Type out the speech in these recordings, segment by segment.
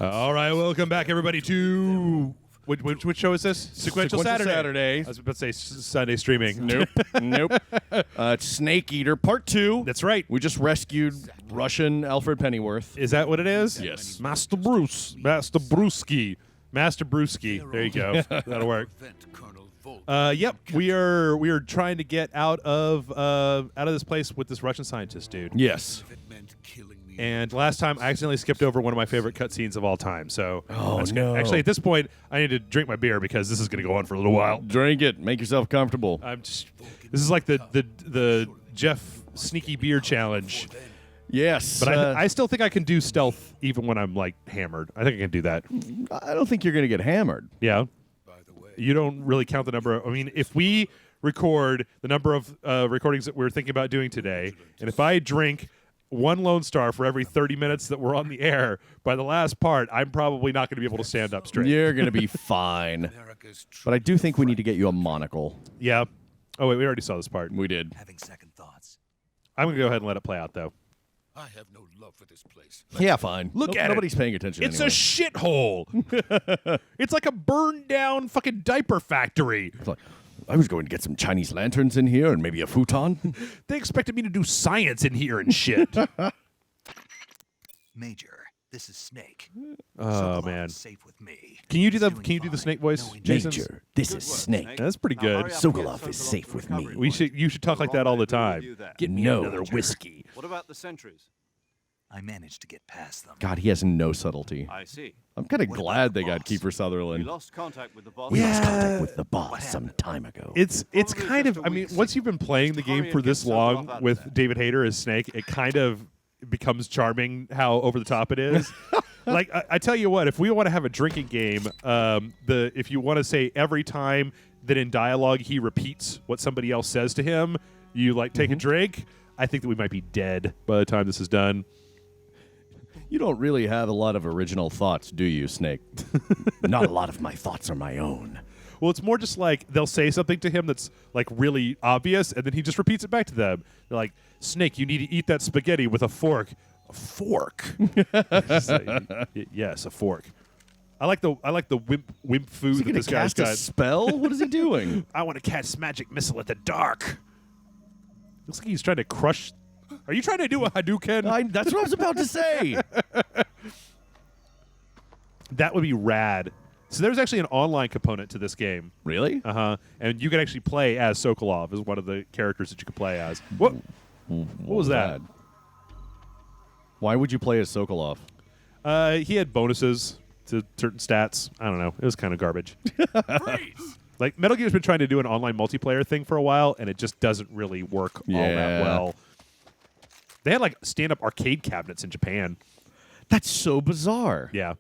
All right, welcome back, everybody, to which show is this? Sequential Saturday. I was about to say Sunday streaming. Nope. Nope. It's Snake Eater Part 2. That's right. We just rescued Russian Alfred Pennyworth. Is that what it is? Yes. Master Brewski. There you go. That'll work. Yep. We are trying to get out of this place with this Russian scientist dude. Yes. And last time, I accidentally skipped over one of my favorite cutscenes of all time. So, no. Actually, at this point, I need to drink my beer because this is going to go on for a little while. Drink it. Make yourself comfortable. This is like the Jeff Sneaky Beer Challenge. Yes. But I still think I can do stealth even when I'm, like, hammered. I think I can do that. I don't think you're going to get hammered. Yeah. You don't really count the number of... I mean, if we record the number of recordings that we're thinking about doing today, and if I drink... one Lone Star for every 30 minutes that we're on the air, by the last part, I'm probably not going to be able to stand up straight. You're going to be fine. But I do think we need to get you a monocle. Yeah. Oh, wait, we already saw this part. We did. Having second thoughts. I'm going to go ahead and let it play out, though. I have no love for this place. Yeah, fine. Look at it. Nobody's paying attention It's anyway. a shithole. It's like a burned down fucking diaper factory. It's like, I was going to get some Chinese lanterns in here and maybe a futon. They expected me to do science in here and shit. Major, this is Snake. Oh, man. Safe with me. Can you do the snake voice, Jason? Major, this is Snake. That's pretty good. Sokolov is safe with me. You should talk like that all the time. Get me another whiskey. What about the sentries? I managed to get past them. God, he has no subtlety. I see. I'm kind of What glad about they the got boss? Kiefer You Sutherland. lost contact with the boss. We lost Yeah. contact with the boss some time ago. It's Probably kind of, just a I mean, weak once you've been playing the game Hurry for and this get long Sokolov out of with there. David Hayter as Snake, it kind of becomes charming how over the top it is. Like, I tell you what, if we want to have a drinking game, if you want to say every time that in dialogue he repeats what somebody else says to him, you like take a drink, I think that we might be dead by the time this is done. You don't really have a lot of original thoughts, do you, Snake? Not a lot of my thoughts are my own. Well, it's more just like they'll say something to him that's like really obvious, and then he just repeats it back to them. They're like, "Snake, you need to eat that spaghetti with a fork." A fork? Yes, a fork. I like the wimp food that this guy's cast a got. spell? What is he doing? I want to catch magic missile at the dark. Looks like he's trying to crush. Are you trying to do a Hadouken? That's what I was about to say. That would be rad. So there's actually an online component to this game. Really? And you can actually play as Sokolov as one of the characters that you can play as. What was that? Why would you play as Sokolov? He had bonuses to certain stats. I don't know. It was kind of garbage. Like, Metal Gear's been trying to do an online multiplayer thing for a while, and it just doesn't really work all that well. They had, like, stand-up arcade cabinets in Japan. That's so bizarre. Yeah.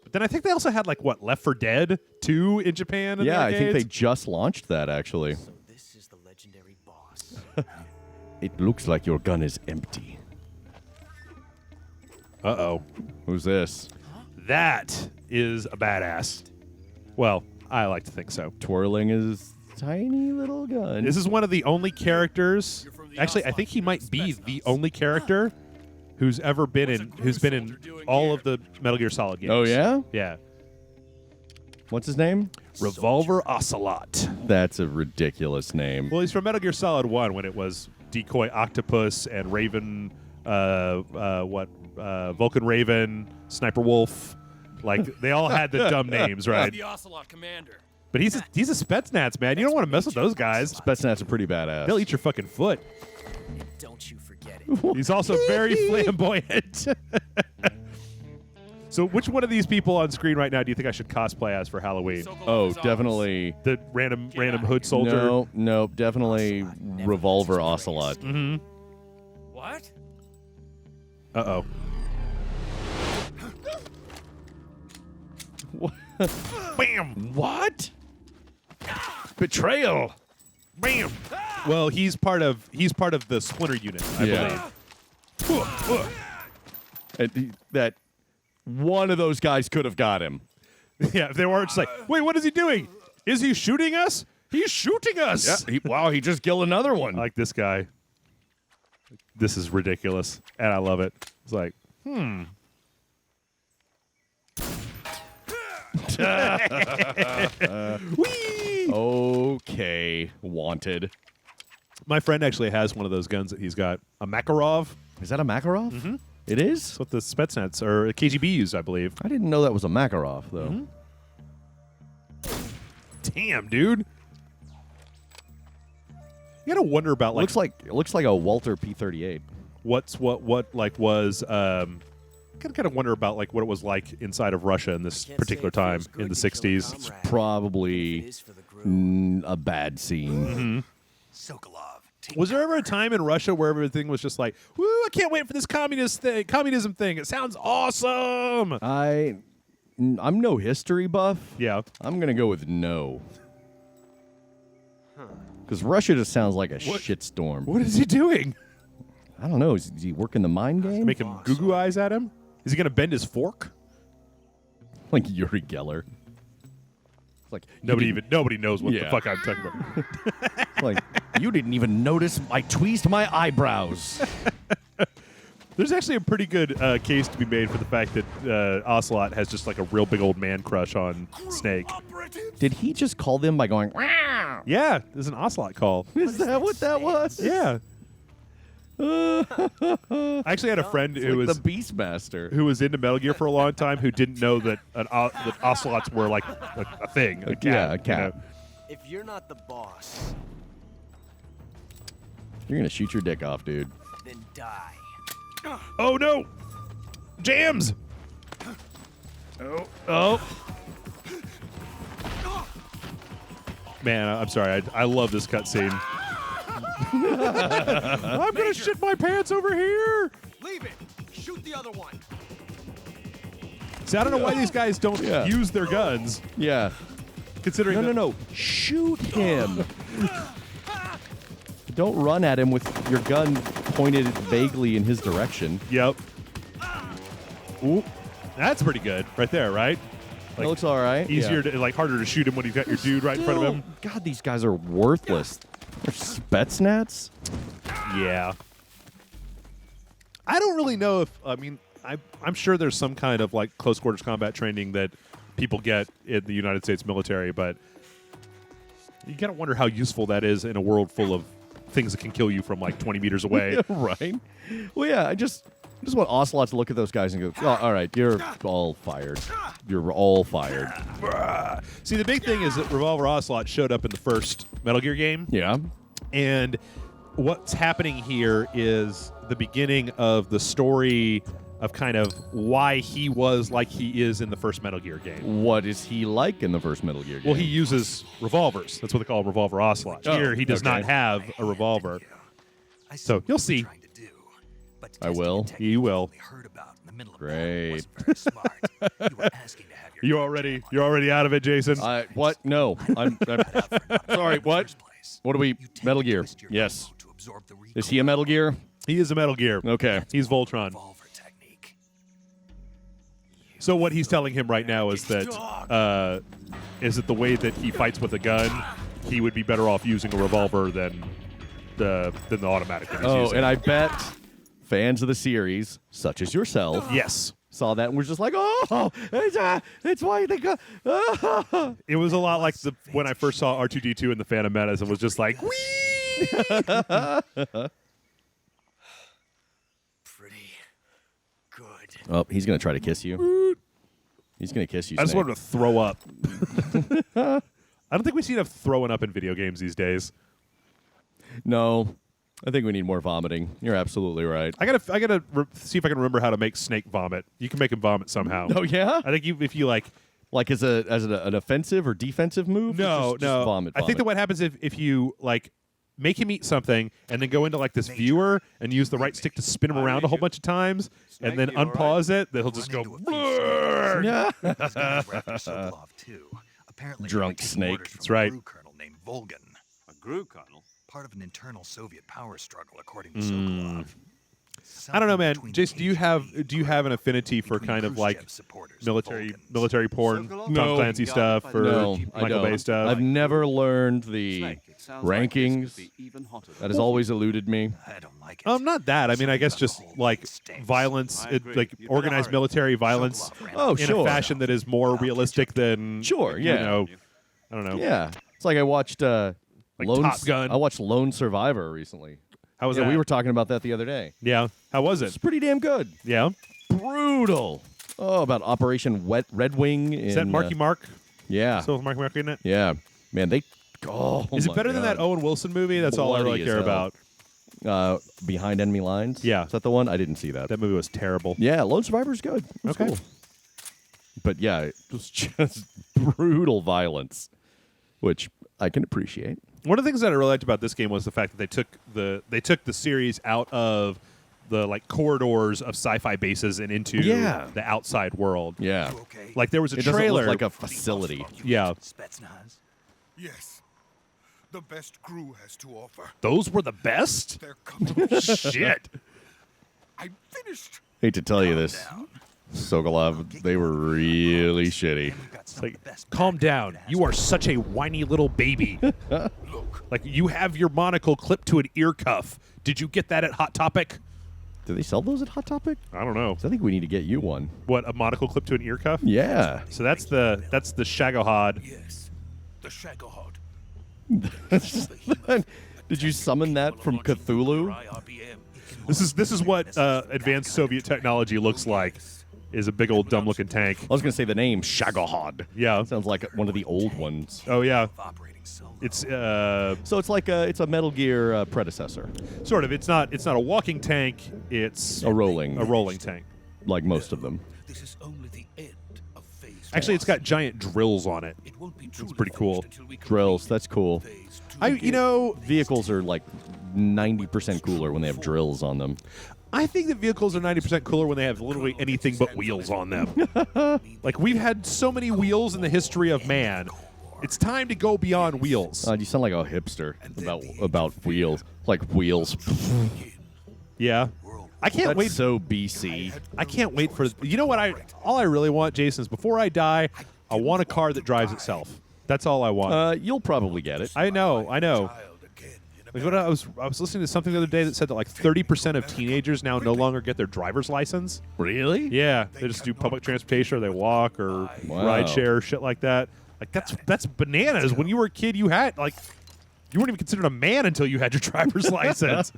But then I think they also had, like, what, Left 4 Dead 2 in Japan? In the Yeah, I think they arcades? just launched that, actually. So this is the legendary boss. It looks like your gun is empty. Uh-oh. Who's this? That is a badass. Well, I like to think so. Twirling his tiny little gun. This is one of the only characters. Actually, I think he might be the only character who's been in all of the Metal Gear Solid games. Oh, yeah? Yeah. What's his name? Revolver Ocelot. That's a ridiculous name. Well, he's from Metal Gear Solid 1 when it was Decoy Octopus and Raven, Vulcan Raven, Sniper Wolf. Like, they all had the dumb names, right? The Ocelot commander. But he's a Spetsnaz, man. You don't want to mess with those guys. Spetsnaz are pretty badass. They'll eat your fucking foot. And don't you forget it. He's also very flamboyant. So which one of these people on screen right now do you think I should cosplay as for Halloween? Oh, definitely. The random hood soldier? No, definitely Revolver Ocelot. Mm-hmm. What? Uh-oh. Bam! What? Betrayal. Bam! Well, he's part of the Splinter Unit, I believe. And that one of those guys could have got him. Yeah, if they weren't just like, wait, what is he doing? Is he shooting us? He's shooting us! Yeah, wow, he just killed another one. I like this guy. This is ridiculous, and I love it. It's like, Whee! Okay, wanted. My friend actually has one of those guns that he's got. A Makarov. Is that a Makarov? Mm-hmm. It is? That's what the Spetsnaz or KGB used, I believe. I didn't know that was a Makarov, though. Damn, dude. You gotta wonder about like It looks like a Walter P-38. what was kind of wonder about like what it was like inside of Russia in this particular time in the 60s. It's probably a bad scene. Sokolov. Was there ever a time in Russia where everything was just like, "Woo! I can't wait for this communism thing. It sounds awesome." I'm no history buff. Yeah. I'm gonna go with no. Because Russia just sounds like a shitstorm. What is he doing? I don't know. Is he working the mind game? Making goo eyes at him? Is he gonna bend his fork? Like Yuri Geller. It's like Nobody knows what the Yeah. fuck I'm talking about. like you didn't even notice I tweezed my eyebrows. There's actually a pretty good case to be made for the fact that Ocelot has just like a real big old man crush on Snake. Did he just call them by going? Wow. Yeah, there's an Ocelot call. Is that what that was? Yeah. I actually had a friend who Like was the Beastmaster. who was into Metal Gear for a long time who didn't know that that Ocelots were like a thing. A cat. Yeah, a cat. You know? If you're not the boss, You're gonna shoot your dick off, dude. then die. Oh no! Jams! Oh. Man, I'm sorry. I love this cutscene. I'm gonna shit my pants over here. Leave it. Shoot the other one. See, I don't know why these guys don't Yeah. use their guns, Yeah. considering. No. Shoot him. Don't run at him with your gun pointed vaguely in his direction. Yep. Ooh, that's pretty good, right there, right? That looks all right. Easier Yeah. to like harder to shoot him when you've got your dude right in front of him. God, these guys are worthless. They're Spetsnaz? Yeah. I don't really know if I'm sure there's some kind of like close quarters combat training that people get in the United States military, but you gotta wonder how useful that is in a world full of things that can kill you from like 20 meters away. Right. Well, yeah, I just want Ocelot to look at those guys and go, oh, all right, you're all fired. You're all fired. See, the big thing is that Revolver Ocelot showed up in the first Metal Gear game. Yeah. And what's happening here is the beginning of the story of kind of why he was like he is in the first Metal Gear game. What is he like in the first Metal Gear game? Well, he uses revolvers. That's what they call Revolver Ocelot. Oh, Here, he does okay. not have a revolver. I see So, what you'll you're see. trying to do, but I testing will. a technique You will. only heard about in the middle of Great. battle wasn't very smart. You were asking to have your You're already out of it, Jason. What? No. I'm sorry, what? What are we? You take Metal Gear. twist your Yes. elbow to absorb the Is he a Metal Gear? He is a Metal Gear. Okay. He's Voltron. revolver technique. So what he's telling him right now is that the way that he fights with a gun, he would be better off using a revolver than the automatic that he's Oh, using. and I bet fans of the series, such as yourself, Yes. saw that and was just like, oh, it's why they got. It was a lot like when I first saw R2-D2 in the Phantom Menace and was just like, whee! Pretty good. Oh, he's gonna try to kiss you. He's gonna kiss you. I just Snake. wanted to throw up. I don't think we see enough throwing up in video games these days. No, I think we need more vomiting. You're absolutely right. I gotta see if I can remember how to make Snake vomit. You can make him vomit somehow. Oh yeah, I think if you like. like as an offensive or defensive move. No, Just no. vomit. I think that what happens if you like make him eat something and then go into like this viewer and use the right stick to spin him around a whole bunch of times and then Snake, you all right? unpause it, that he'll just go. Run into a few "Brrr." Yeah. He's gonna go after Sokolov too. Apparently, Drunk he took snake. orders from That's right. a crew colonel named Volgan, A Gru Colonel. part of an internal Soviet power struggle, according to Hmm. Sokolov. I don't know, man. Something between Jason, do you Khrushchev have an affinity for between kind of like Khrushchev's supporters and military Volgan's. porn, Sokolov? Tom No. Clancy stuff, or No, I Michael don't. Bay stuff? I've never learned the Snake, it's Sounds like this Rankings. could be even hotter. That has always eluded me. I don't like it. Not that. I mean, I guess Something just about the whole like thing stinks. violence, I agree. like You'd better organized hurry. military violence Oh, in sure. a fashion that is more realistic than Sure, you yeah. know, I don't know. Yeah. It's like I watched Like Top Gun. I watched Lone Survivor recently. How was Yeah, that? we were talking about that the other day. Yeah. How was It's it? pretty damn good. Yeah. Brutal. Oh, about Operation Red Wing. Is that Marky Mark? Yeah. Still with Marky Mark in it? Yeah. Man, they. Oh, Is it my better than that God. Owen Wilson movie? That's all I Bloody really as care hell. about. Behind Enemy Lines? Yeah. Is that the one? I didn't see that. That movie was terrible. Yeah, Lone Survivor's good. It's Okay. cool. But yeah, it was just brutal violence, which I can appreciate. One of the things that I really liked about this game was the fact that they took the series out of the like corridors of sci-fi bases and into Yeah. the outside world. Yeah. You okay? Like there was a It doesn't trailer. look like a facility. Yeah. Spetsnaz. Yes. The best crew has to offer. Those were the best? They're coming. Shit. I'm finished. Hate to tell you this, Sokolov, they were really shitty. We've got some of Like, the best calm back down. that has You are such a whiny little baby. Look, Like you have your monocle clipped to an ear cuff. Did you get that at Hot Topic? Do they sell those at Hot Topic? I don't know. 'Cause I think we need to get you one. What, a monocle clipped to an ear cuff? Yeah. So that's the Shagahod. yes. The Shagahod. Did you summon that from Cthulhu? This is what advanced Soviet technology looks like. Is a big old dumb looking tank. I was going to say the name Shagahod. Yeah. Sounds like one of the old ones. Oh yeah. operating solo. It's So it's like it's a Metal Gear predecessor. sort of. It's not a walking tank. It's A rolling. tank. Like most of them. This is only the end of phase Actually, it's got giant drills on it. It won't be It's pretty cool. Drills, that's cool. phase two. You know, Vehicles are like 90% cooler when they have drills on them. I think that vehicles are 90% cooler when they have literally anything but wheels on them. Like we've had so many wheels in the history of man. It's time to go beyond wheels. You sound like a hipster about wheels. Like wheels. Yeah. I can't That's wait. so BC. I can't wait for. You know what? All I really want, Jason, is before I die, I want a car that drives itself. That's all I want. You'll probably get it. I know. Child again in Like what I was listening to something the other day that said that like 30% of teenagers now no longer get their driver's license. Really? Yeah, they just do public transportation or they walk or Wow. ride share or shit like that. Like that's bananas. When you were a kid, you weren't even considered a man until you had your driver's license.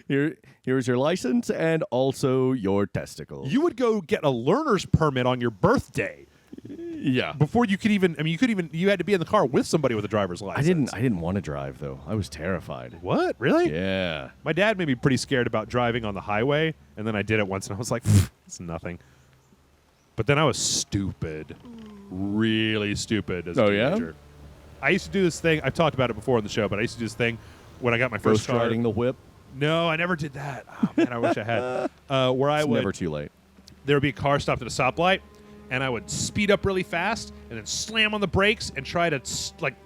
Here's your license and also your testicles. You would go get a learner's permit on your birthday Yeah. before you could even. I mean, you had to be in the car with somebody with a driver's license. I didn't want to drive though. I was terrified. What? Really? Yeah. My dad made me pretty scared about driving on the highway, and then I did it once, and I was like, it's nothing. But then I was stupid. Really stupid as a Oh, yeah? teenager. I used to do this thing. I've talked about it before on the show, but I used to do this thing when I got my first Ghost car. riding the whip. No, I never did that. Oh, man, I wish I had. Where I It's would, never too late. there would be a car stopped at a stoplight, and I would speed up really fast and then slam on the brakes and try to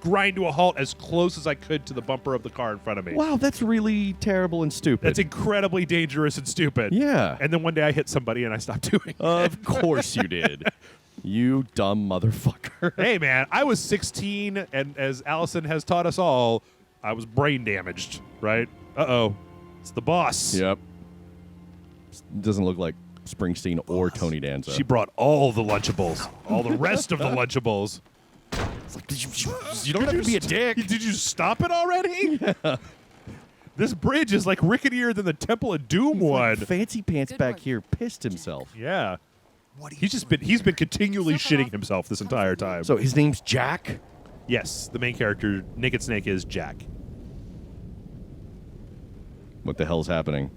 grind to a halt as close as I could to the bumper of the car in front of me. Wow, that's really terrible and stupid. That's incredibly dangerous and stupid. Yeah. And then one day I hit somebody and I stopped doing it. Of course you did. You dumb motherfucker. Hey, man, I was 16, and as Allison has taught us all, I was brain damaged, right? Uh-oh. It's the boss. Yep. Doesn't look like Springsteen or Tony Danza. She brought all the Lunchables, all the rest of the Lunchables. You don't have to be a dick. Did you stop it already? This bridge is like ricketier than the Temple of Doom one. Fancy Pants back here pissed himself. Yeah. What do you He's been continually shitting himself this entire time. So his name's Jack? yes, the main character, Naked Snake, is Jack. What the hell's happening?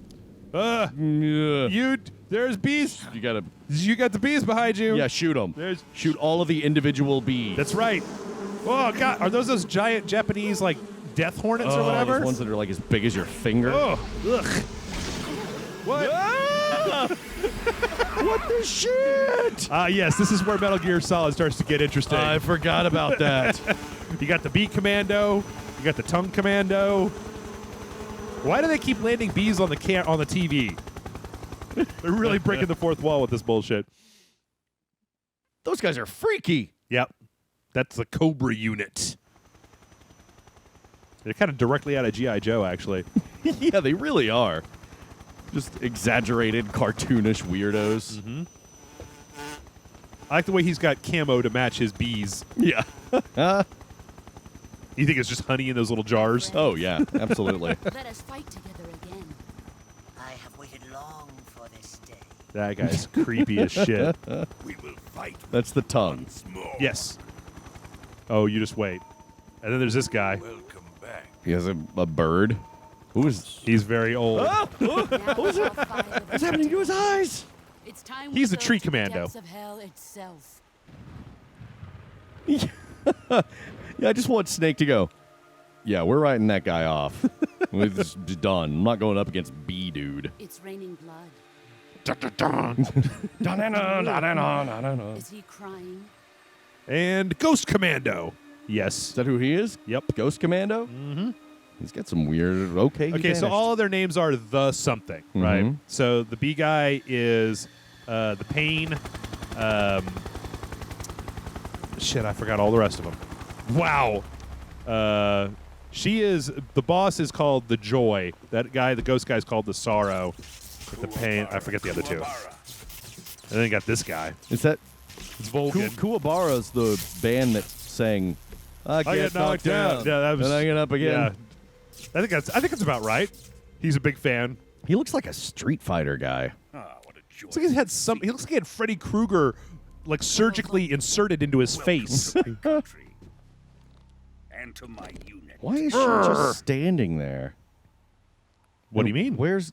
Yeah. There's bees. You gotta... You got the bees behind you. Yeah, shoot them. There's- Shoot all of the individual bees. That's right. Oh God, are those giant Japanese like death hornets or Oh, whatever? those ones that are like as big as your finger. Oh, ugh. What? Ah! What the shit? Yes, this is where Metal Gear Solid starts to get interesting. I forgot about that. You got the bee commando. You got the tongue commando. Why do they keep landing bees on the TV? They're really breaking the fourth wall with this bullshit. Those guys are freaky. Yep, that's the Cobra Unit. They're kind of directly out of G.I. Joe, actually. Yeah, they really are. Just exaggerated, cartoonish weirdos. Mm-hmm. I like the way he's got camo to match his bees. Yeah. You think it's just honey in those little jars? Oh, yeah, absolutely. Let us fight together again. I have waited long for this day. That guy's creepy as shit. We will fight That's the tongue. once more. Yes. Oh, you just wait. And then there's this guy. Welcome back. He has a bird. Who is... He's very old. Now What's What's happening to his eyes? It's time He's we a go tree to the commando. depths of hell itself. Yeah, I just want Snake to go, yeah, we're writing that guy off. It's done. I'm not going up against B-Dude. It's raining blood. Is he crying? And Ghost Commando. Is Yes. that who he is? Yep. Ghost Commando? Mm-hmm. He's got some weird... Okay, he Okay, so vanished. all of their names are the something, right? Mhm. So the B guy is the Pain. Shit, I forgot all the rest of them. Wow. She is... The boss is called the Joy. That guy, the ghost guy, is called the Sorrow. The Pain... I forget the other two. And then you got this guy. Is that... It's Vulcan. Kuwabara's the band that sang... I get knocked down. Yeah, that was... And I get up again. Yeah. I think that's about right. He's a big fan. He looks like a Street Fighter guy. Ah, what a joy. Looks like he had some. He looks like he had Freddy Krueger, like surgically inserted into his face. Welcome to my country. And to my unit. Why is she just standing there? What do you mean? Where's...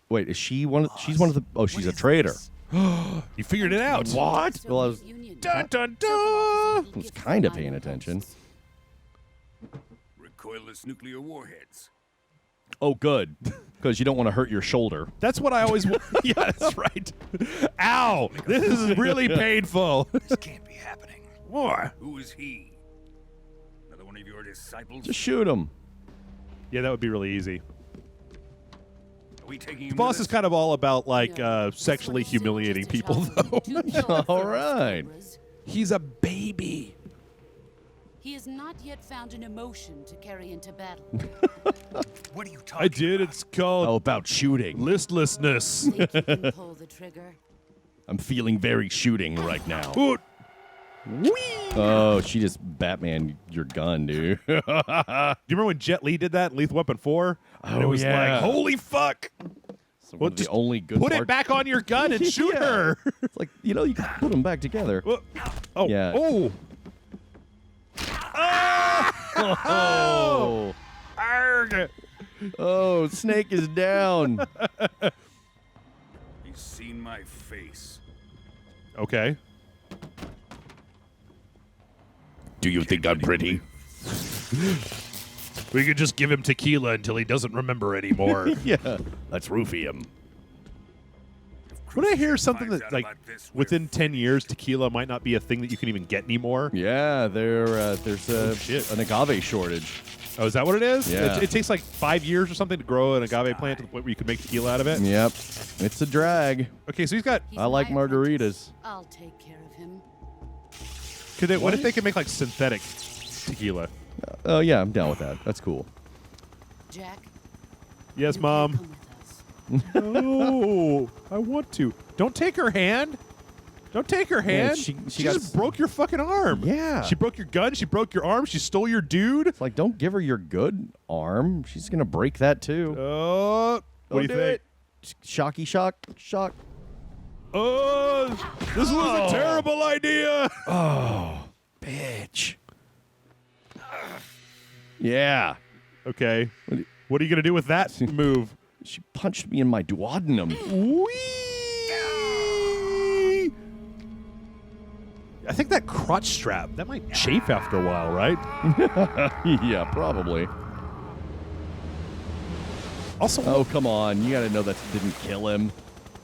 Wait, is she one of... She's one of the... Oh, she's a traitor. You figured it out. What? Well, I was... Soviet Union. Dun dun dun. I was kind of paying attention. Recoilless nuclear warheads. Oh, good. Because you don't want to hurt your shoulder. That's what I always. Yeah, that's right. Ow! This is really painful. This can't be happening. More. Who is he? Another one of your disciples? Just shoot him. Yeah, that would be really easy. Are we taking The boss is kind of all about like sexually humiliating people, though. All right. He's a baby. He has not yet found an emotion to carry into battle. What are you talking I did. about? It's called Oh, about shooting. listlessness. Think you can pull the trigger? I'm feeling very shooting right now. Oot. Oh, she just Batman your gun, dude. Do you remember when Jet Li did that in Lethal Weapon 4? And it Oh, was yeah. like, holy fuck! So Well, one of the just only good Put it part- back on your gun and shoot Yeah. her. It's like, you know, you can put them back together. Oh, Yeah. oh. Oh, Arrgh. oh, Snake is down. He's seen my face. Okay. Do you think I'm pretty? We could just give him tequila until he doesn't remember anymore. Yeah. Let's roofie him. Would I hear something Finds that, out like, about this, we're within 10 years, tequila might not be a thing that you can even get anymore? Yeah, there's shit. an agave shortage. Oh, is that what it is? Yeah. It takes like 5 years or something to grow an agave plant to the point where you can make tequila out of it? Yep. It's a drag. Okay, so he's got... He's I like my apprentice. margaritas. I'll take care of him. What if they can make, like, synthetic tequila? Oh, yeah, I'm down with that. That's cool. Jack. Yes, you Mom. Come with us. No, I want to. Don't take her hand. Don't take her hand. she she got just broke your fucking arm. Yeah. She broke your gun. She broke your arm. She stole your dude. It's like, don't give her your good arm. She's going to break that, too. What do you think? Shocky shock. Shock. Oh, this was a terrible idea. Bitch. Yeah. Okay. What are you going to do with that move? She punched me in my duodenum. Whee! I think that crotch strap, that might chafe after a while, right? Yeah, probably. Also, Oh, come on. You got to know that didn't kill him.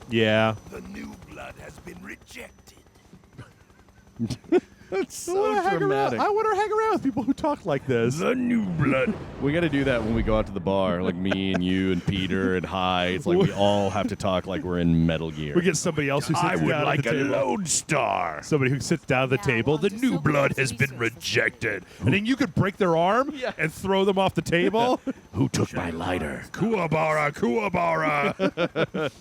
yeah. The new blood has been rejected. That's so dramatic. I want to hang around with people who talk like this. The new blood. We got to do that when we go out to the bar, like me and you and Peter and Hy. It's like we all have to talk like we're in Metal Gear. We get somebody else who sits down at the table. Lone Star. Somebody who sits down at the Yeah, table. well, The to new soak blood up has been resources. rejected. And then you could break their arm and throw them off the table. Who took my lighter? Kuwabara, Kuwabara.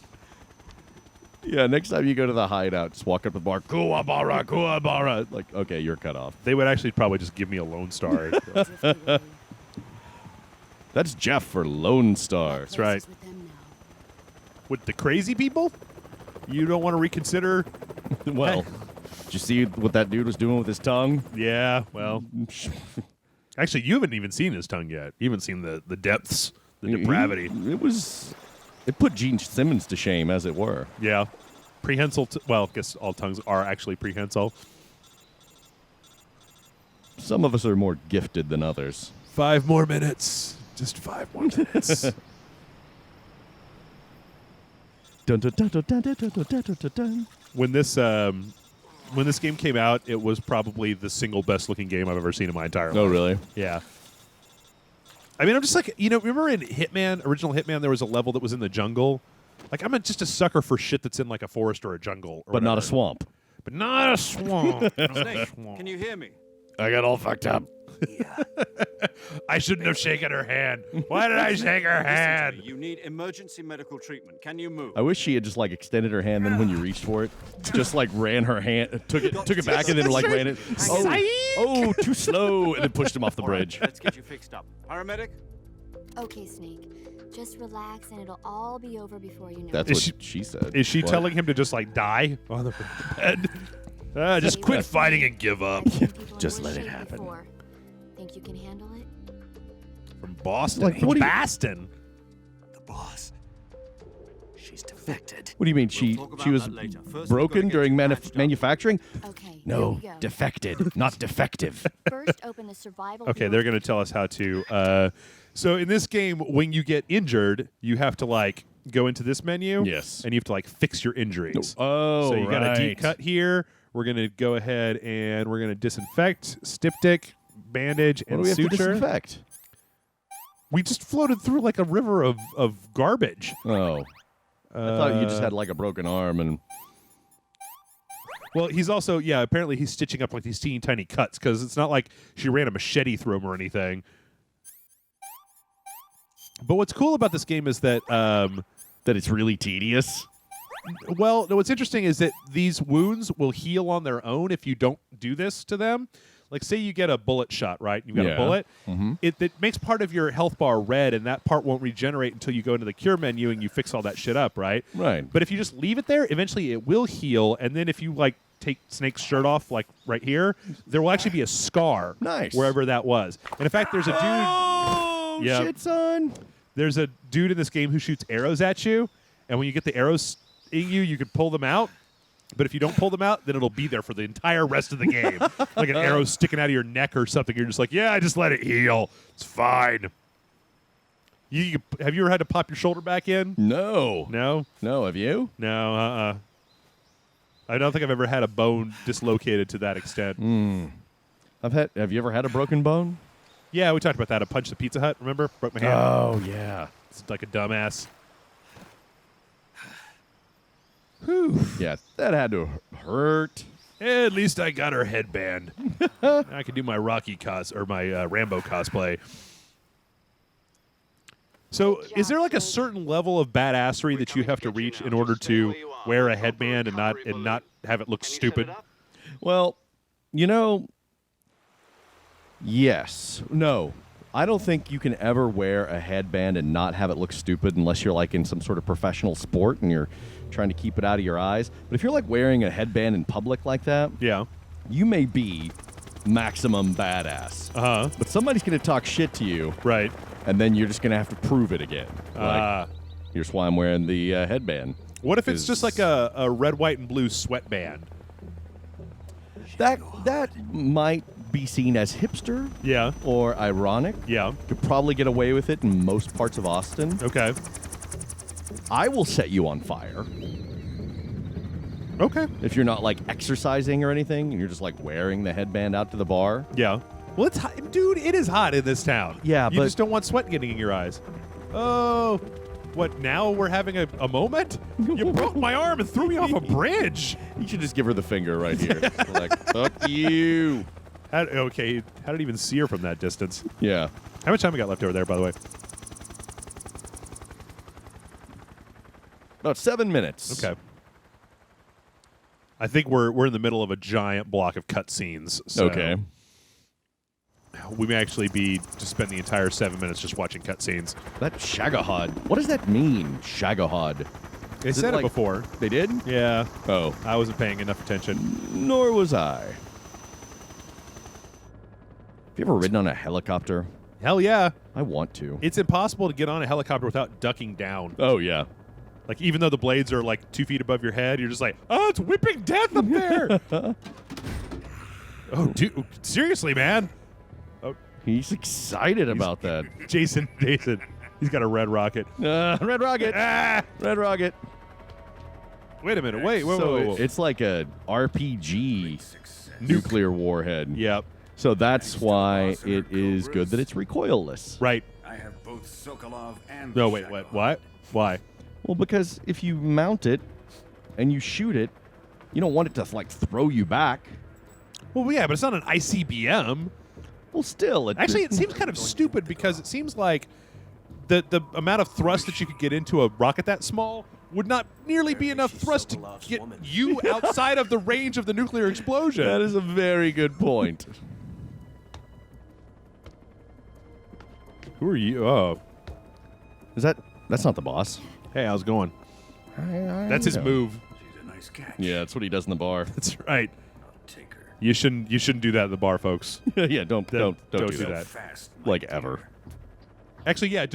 Yeah, next time you go to the hideout, just walk up to the bar. Kuwabara, Kuwabara. Like, okay, you're cut off. They would actually probably just give me a Lone Star. That's Jeff for Lone Star. That's right. With them now. With the crazy people? You don't want to reconsider? Well, did you see what that dude was doing with his tongue? Yeah, well. Actually, you haven't even seen his tongue yet. You haven't seen the depths, the depravity. It put Gene Simmons to shame, as it were. Yeah. Prehensile. Well, I guess all tongues are actually prehensile. Some of us are more gifted than others. 5 more minutes. Just 5 more minutes. Dun, dun, dun, dun, dun, dun, dun, dun, dun, dun. When this game came out, it was probably the single best looking game I've ever seen in my entire life. Oh, really? Yeah. I mean, I'm just like, remember in Hitman, original Hitman, there was a level that was in the jungle? Like, I'm just a sucker for shit that's in like a forest or a jungle. Or But not a whatever. swamp. But not a swamp. Snake, can you hear me? I got all fucked up. I shouldn't have shaken her hand. Why did I shake her Listen to hand? me. You need emergency medical treatment. Can you move? I wish she had just like extended her hand, then when you reached for it, just like ran her hand, took it back, and then like ran it. Oh, too slow, and then pushed him off the All right, bridge. let's get you fixed up. Paramedic? Okay, Snake. Just relax and it'll all be over before you know That's it. what she said. Is she What? telling him to just like die on the bed? Just quit fighting and give up. I've seen people in Just worse let it shape happen. before. Think you can handle it? From Boston. Like, From what do you- Boston. The boss. She's defected. What do you mean? We'll talk about She was that later. First, we've gotta broken get during you patched up. manufacturing? Okay, here No, we go. defected, not defective. First, open the survival. Okay, field. they're going to tell us how to. So in this game, when you get injured, you have to like go into this menu. Yes. And you have to like fix your injuries. Oh, So you got a deep right. cut here. We're going to go ahead and we're going to disinfect, styptic, bandage, What do and we have to suture. disinfect? We just floated through like a river of garbage. Oh, I thought you just had like a broken arm and. Well, he's also, apparently he's stitching up like these teeny tiny cuts because it's not like she ran a machete through him or anything. But what's cool about this game is that, That it's really tedious. well, no, what's interesting is that these wounds will heal on their own if you don't do this to them. Like, say you get a bullet shot, right? You've got Yeah. a bullet. Mm-hmm. It makes part of your health bar red, and that part won't regenerate until you go into the cure menu and you fix all that shit up, right? Right. But if you just leave it there, eventually it will heal, and then if you like take Snake's shirt off, like right here, there will actually be a scar Nice. wherever that was. And in fact, there's a dude. Oh, Yeah. shit, son. There's a dude in this game who shoots arrows at you, and when you get the arrows in you, you can pull them out. But if you don't pull them out, then it'll be there for the entire rest of the game. Like an arrow sticking out of your neck or something. You're just like, yeah, I just let it heal. It's fine. Have you ever had to pop your shoulder back in? No. No? No, have you? No, I don't think I've ever had a bone dislocated to that extent. Have you ever had a broken bone? Yeah, we talked about that. I punched the Pizza Hut, remember? Broke my hand. Oh, yeah. It's like a dumbass. Yeah, that had to hurt. At least I got her headband. I can do my Rocky or my Rambo cosplay. So, is there like a certain level of badassery that you have to reach in order to wear a headband and not have it look stupid? Well, yes. No. I don't think you can ever wear a headband and not have it look stupid unless you're like in some sort of professional sport and you're trying to keep it out of your eyes. But if you're like wearing a headband in public like that, Yeah. you may be maximum badass. Uh-huh. But somebody's going to talk shit to you, Right. and then you're just going to have to prove it again. Like, here's why I'm wearing the headband. What if it's Is- just like a red, white, and blue sweatband? That might be seen as hipster Yeah. or ironic. Yeah. Could probably get away with it in most parts of Austin. Okay. I will set you on fire. Okay. If you're not like exercising or anything, and you're just like wearing the headband out to the bar. Yeah. Well, it's hot. Dude, it is hot in this town. Yeah, you but- just don't want sweat getting in your eyes. Oh, what, now we're having a moment? You broke my arm and threw me off a bridge. You should just give her the finger right here. Like, fuck you. Okay, how did he even see her from that distance? Yeah. How much time we got left over there, by the way? About 7 minutes. Okay. I think we're in the middle of a giant block of cutscenes. So Okay. we may actually be to spend the entire 7 minutes just watching cutscenes. That Shagahod. What does that mean, Shagahod? They Is it said it like- before. They did? Yeah. Oh. I wasn't paying enough attention. Nor was I. Have you ever ridden on a helicopter? Hell yeah. I want to. It's impossible to get on a helicopter without ducking down. Oh, yeah. Like, even though the blades are like 2 feet above your head, you're just like, oh, it's whipping death up there. Oh, dude. Seriously, man. He's excited about that. Jason. He's got a red rocket. Red Rocket. Ah! Red Rocket. Wait a minute. Wait. So Whoa. it's like a RPG nuclear warhead. Yep. So that's why it is good that it's recoilless. Right. I have both Sokolov and No, wait. What? Why? Well, because if you mount it and you shoot it, you don't want it to like throw you back. Well, yeah, but it's not an ICBM. Well, still, Actually, it seems kind of stupid because it seems like the amount of thrust that you could get into a rocket that small would not nearly be enough thrust to get you outside of the range of the nuclear explosion. That is a very good point. Who are you? Oh, That's not the boss. hey, how's it going? That's his move. She's a nice catch. Yeah, that's what he does in the bar. That's right. I'll take her. You shouldn't do that at the bar, folks. Yeah, don't do do that. that. Fast. Like ever. Actually, yeah,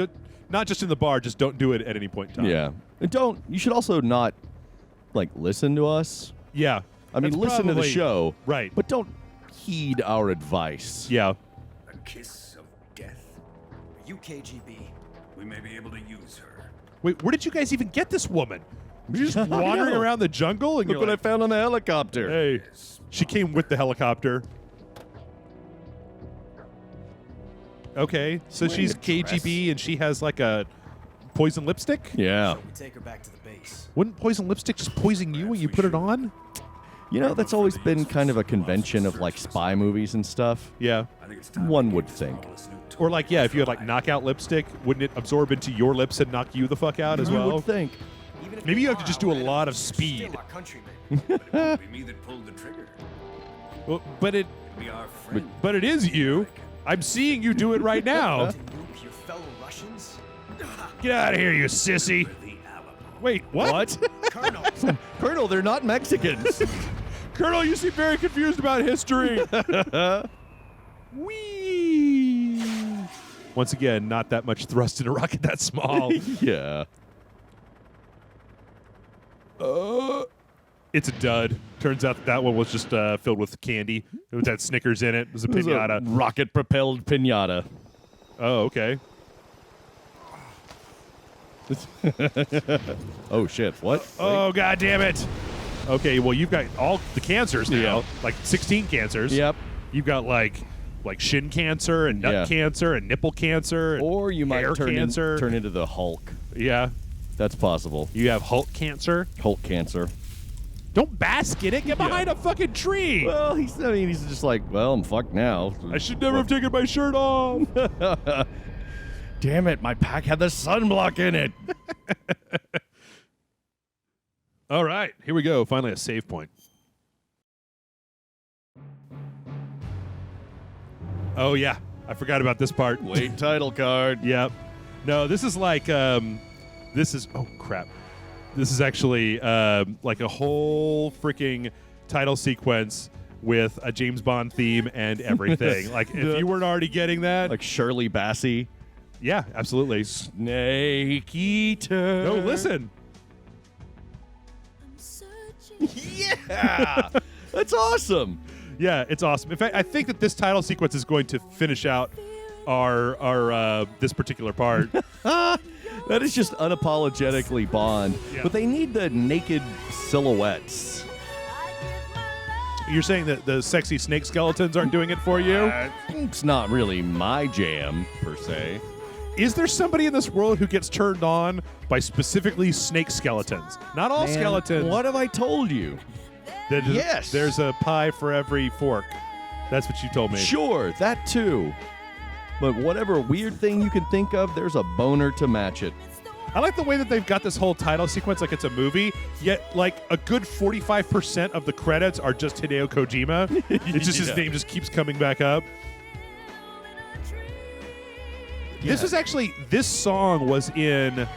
not just in the bar. Just don't do it at any point in time. Yeah, and you should also not like listen to us. Yeah. I mean, That's listen to the probably- show, Right. But don't heed our advice. Yeah. A kiss of death. You KGB. We may be able to use her. Wait, where did you guys even get this woman? Were you just wandering around the jungle and Look you're what like, I found on the helicopter. hey, she came with the helicopter. Okay, so Wearing she's a dress. KGB and she has like a poison lipstick? Yeah. We take her back to the base. Wouldn't poison lipstick just poison you when you put it on? You know, that's always been kind of a convention of like spy movies and stuff. Yeah. I think it's time One we would gave this think. marvelous new toy Or like, yeah, if you had like life. knockout lipstick, wouldn't it absorb into your lips and knock you the fuck out as You well? would think. Even if Maybe we you have to are just do a our lot of enemies, they're speed. Still our countrymen. But it won't be me that pulled the trigger. Well, but It'll be our friend. but it is you. I'm seeing you do it right now. To nuke your fellow Russians? Get out of here, you sissy. The Alamo. Wait, what? Colonel, Colonel, they're not Mexicans. Colonel, you seem very confused about history. Whee! Once again, not that much thrust in a rocket that small. Yeah. It's a dud. Turns out that one was just filled with candy. It had Snickers in it. It was a It was a pinata. rocket-propelled pinata. Oh, okay. Oh, shit. What? Oh, god damn it. Okay, well, you've got all the cancers now. Yeah. Like 16 cancers. Yep. You've got like shin cancer and nut Yeah. cancer and nipple cancer. And Or you might hair turn cancer. into the Hulk. Yeah. That's possible. You have Hulk cancer. Hulk cancer. Don't bask in it. Get behind a fucking tree. Well, he's just like, well, I'm fucked now. I should never have taken my shirt off. Damn it, my pack had the sunblock in it. All right, here we go. Finally, a save point. Oh, yeah. I forgot about this part. Wait, title card. Yep. No, this is like, oh, crap. This is actually like a whole freaking title sequence with a James Bond theme and everything. Like, if you weren't already getting that. Like Shirley Bassey. Yeah, absolutely. Snake Eater. No, listen. I'm searching. Yeah. That's awesome. Yeah, it's awesome. In fact, I think that this title sequence is going to finish out our this particular part. That is just unapologetically Bond. Yeah. But they need the naked silhouettes You're saying that the sexy snake skeletons aren't doing it for you? It's not really my jam, per se. Is there somebody in this world who gets turned on by specifically snake skeletons? Not all Man, skeletons. What have I told you? Yes. There's a pie for every fork. That's what you told me. Sure, that too. But whatever weird thing you can think of, there's a boner to match it. I like the way that they've got this whole title sequence like it's a movie, yet like a good 45% of the credits are just Hideo Kojima. It's just his name just keeps coming back up. Yeah. This song was in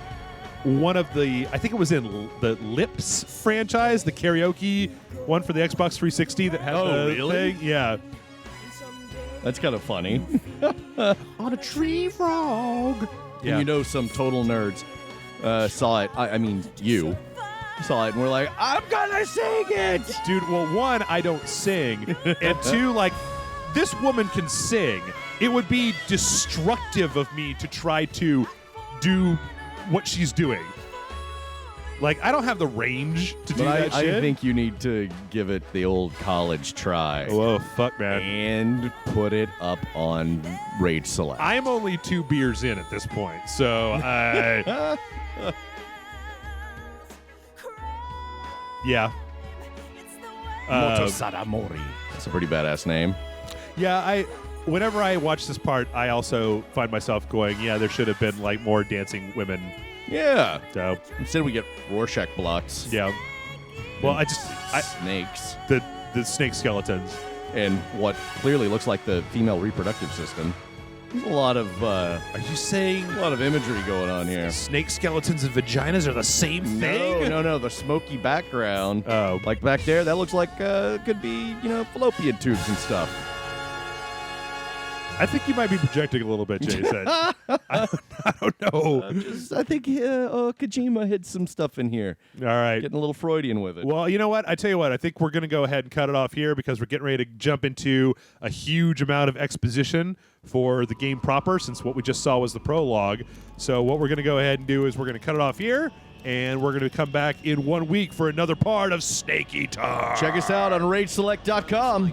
one of the, I think it was in the Lips franchise, the karaoke one for the Xbox 360 that had Oh, the really? thing. Yeah. That's kind of funny. On a tree frog. And you know some total nerds saw it. I mean, you saw it and we're like, I'm gonna sing it! Dude, well, one, I don't sing. And two, like, this woman can sing. It would be destructive of me to try to do what she's doing. Like, I don't have the range to do that I shit. think you need to give it the old college try. Whoa, fuck, man. And put it up on Rage Select. I'm only 2 beers in at this point, so I... yeah. Motosadamori. That's a pretty badass name. Yeah, whenever I watch this part, I also find myself going, yeah, there should have been, like, more dancing women. Yeah. So, Instead we get Rorschach blocks. yeah. Well, Snakes. The snake skeletons. And what clearly looks like the female reproductive system. There's a lot of Are you saying imagery going on here. snake skeletons and vaginas are the same thing? No. The smoky background. Oh. Like back there, that looks like could be, fallopian tubes and stuff. I think you might be projecting a little bit, Jason. I don't know. I think Kojima hid some stuff in here. All right. Getting a little Freudian with it. Well, you know what? I tell you what. I think we're going to go ahead and cut it off here because we're getting ready to jump into a huge amount of exposition for the game proper, since what we just saw was the prologue. So what we're going to go ahead and do is we're going to cut it off here, and we're going to come back in 1 week for another part of Snake Eater. Check us out on RageSelect.com.